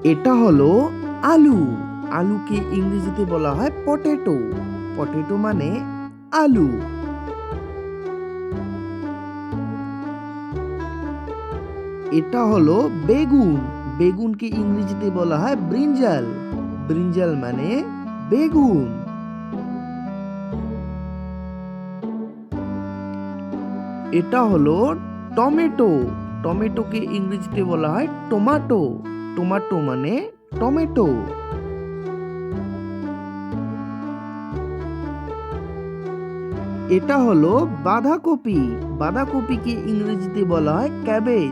এটা হলো আলু। আলুকে ইংরেজিতে বলা হয় পটেটো। পটেটো মানে আলু। এটা হলো বেগুন। বেগুনকে ইংরেজিতে বলা হয় ব্রিঞ্জাল। ব্রিঞ্জাল মানে বেগুন। এটা হলো টমেটো। টমেটোকে ইংরেজিতে বলা হয় টমাটো। টমাটো মানে টমেটো। এটা হলো বাঁধাকপি। বাঁধাকপিকে ইংরেজিতে বলা হয় ক্যাবেজ।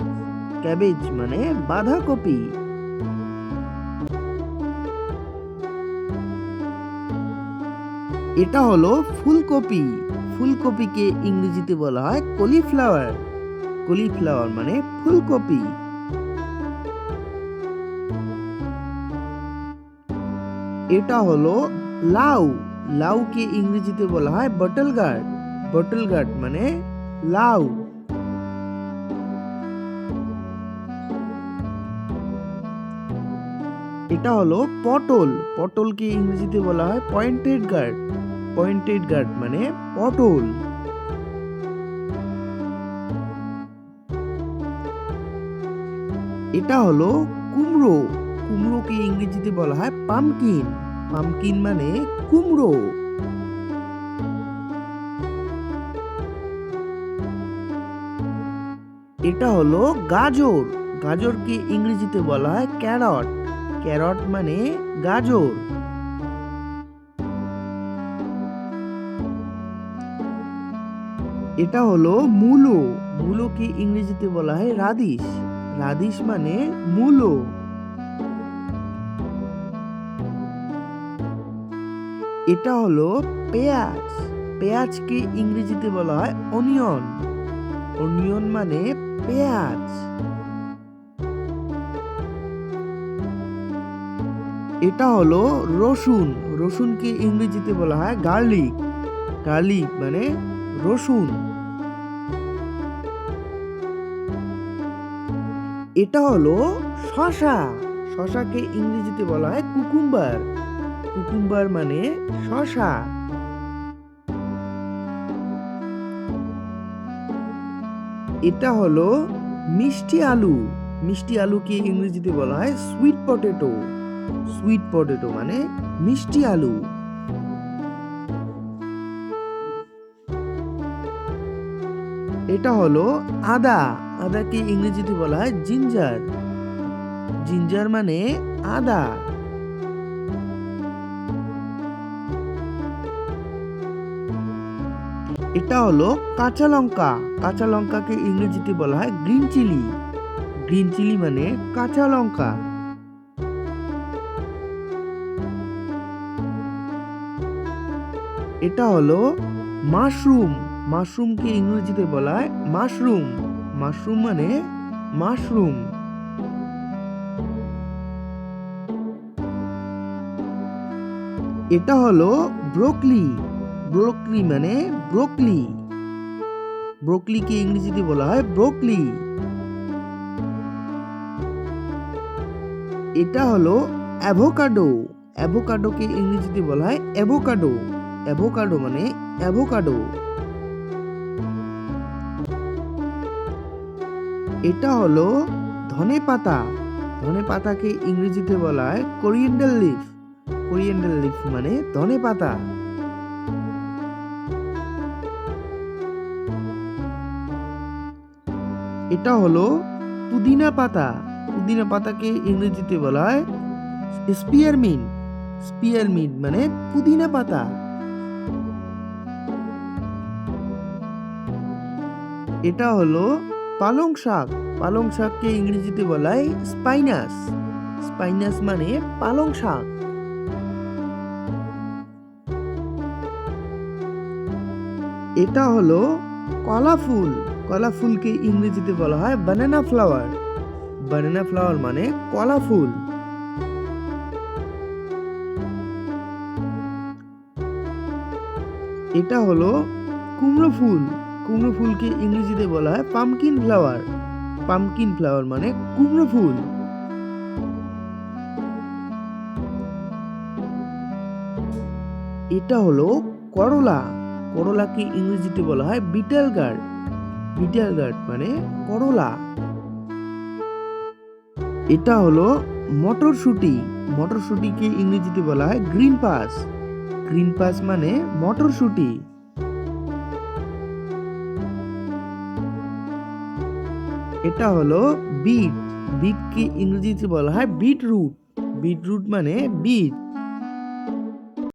ক্যাবেজ মানে বাঁধাকপি। এটা হলো ফুলকপি। ফুলকপিকে ইংরেজিতে বলা হয় কলিফ্লাওয়ার। কলিফ্লাওয়ার মানে ফুলকপি। এটা হলো লাউ। লাউকে ইংরেজিতে বলা হয় বটল গার্ড। বটল গার্ড মানে লাউ। এটা হলো পটল। পটলকে ইংরেজিতে বলা হয় পয়েন্টেড গার্ড। পয়েন্টেড গার্ড মানে পটল। এটা হলো কুমড়ো। কুমড়োকে ইংরেজিতে বলা হয় পামকিন। পামকিন মানে কুমড়ো। এটা হলো গাজর। গাজরকে ইংরেজিতে বলা হয় ক্যারট। ক্যারট মানে গাজর। এটা হলো মূলো। মূলোকে ইংরেজিতে বলা হয় রাদিশ। রাদিশ মানে মূলো। এটা হলো পেঁয়াজ। পেঁয়াজকে ইংরেজিতে বলা হয় অনিয়ন। অনিয়ন মানে পেঁয়াজ। এটা হলো রসুন। রসুনকে ইংরেজিতে বলা হয় গার্লিক। গার্লিক মানে রসুন। এটা হলো শসা। শসাকে ইংরেজিতে বলা হয় কুকুম্বার। কুকুম্বার মানে শসা। এটা হলো মিষ্টি আলু। মিষ্টি আলুকে ইংরেজিতে বলা হয় সুইট পটেটো। সুইট পটেটো মানে মিষ্টি আলু। এটা হলো আদা। আদাকে ইংরেজিতে বলা হয় জিঞ্জার। জিঞ্জার মানে আদা। এটা হলো কাঁচা লঙ্কা। কাঁচা লঙ্কাকে ইংরেজিতে বলা হয় গ্রিন চিলি। গ্রিন চিলি মানে কাঁচা লঙ্কা। এটা হলো মাশরুম। মাশরুমকে ইংরেজিতে বলা হয় মাশরুম। মাশরুম মানে মাশরুম। এটা হলো ব্রোকলি। ব্রোকলি মানে ব্রোকলি। ব্রোকলিকে ইংরেজিতে বলা হয় ব্রোকলি। এটা হলো অ্যাভোকাডো। অ্যাভোকাডোকে ইংরেজিতে বলা হয় অ্যাভোকাডো। অ্যাভোকাডো মানে অ্যাভোকাডো। এটা হলো ধনেপাতা। ধনেপাতাকে ইংরেজিতে বলা হয় কোরিয়েন্ডার লিফ। কোরিয়েন্ডার লিফ মানে ধনেপাতা। এটা হলো পুদিনা পাতা। পুদিনা পাতাকে ইংরেজিতে বলা হয় স্পিয়ারমিন্ট। স্পিয়ারমিন্ট মানে পুদিনা পাতা। এটা হলো পালং শাক। পালং শাককে ইংরেজিতে বলা হয় স্পাইনাস। স্পাইনাস মানে পালং শাক। এটা হলো কলা ফুল। কলা ফুলকে ইংরেজিতে বলা হয় বানানা ফ্লাওয়ার। বানানা ফ্লাওয়ার মানে কলা ফুল। এটা হলো কুমড়ো ফুল। কুমড়ো ফুলকে ইংরেজিতে বলা হয় পামকিন ফ্লাওয়ার। পামকিন ফ্লাওয়ার মানে কুমড়ো ফুল। এটা হলো করলা। করলাকে ইংরেজিতে বলা হয় বিটেল গার্ড। বিটেল গার্ড মানে করলা। এটা হলো মটরশুঁটি। মটরশুঁটিকে ইংরেজিতে বলা হয় গ্রিন পাস। গ্রিন পাস মানে মটরশুঁটি। এটা হলো বিট। বিটকে ইংরেজিতে বলা হয় বিটরুট। বিটরুট মানে বিট।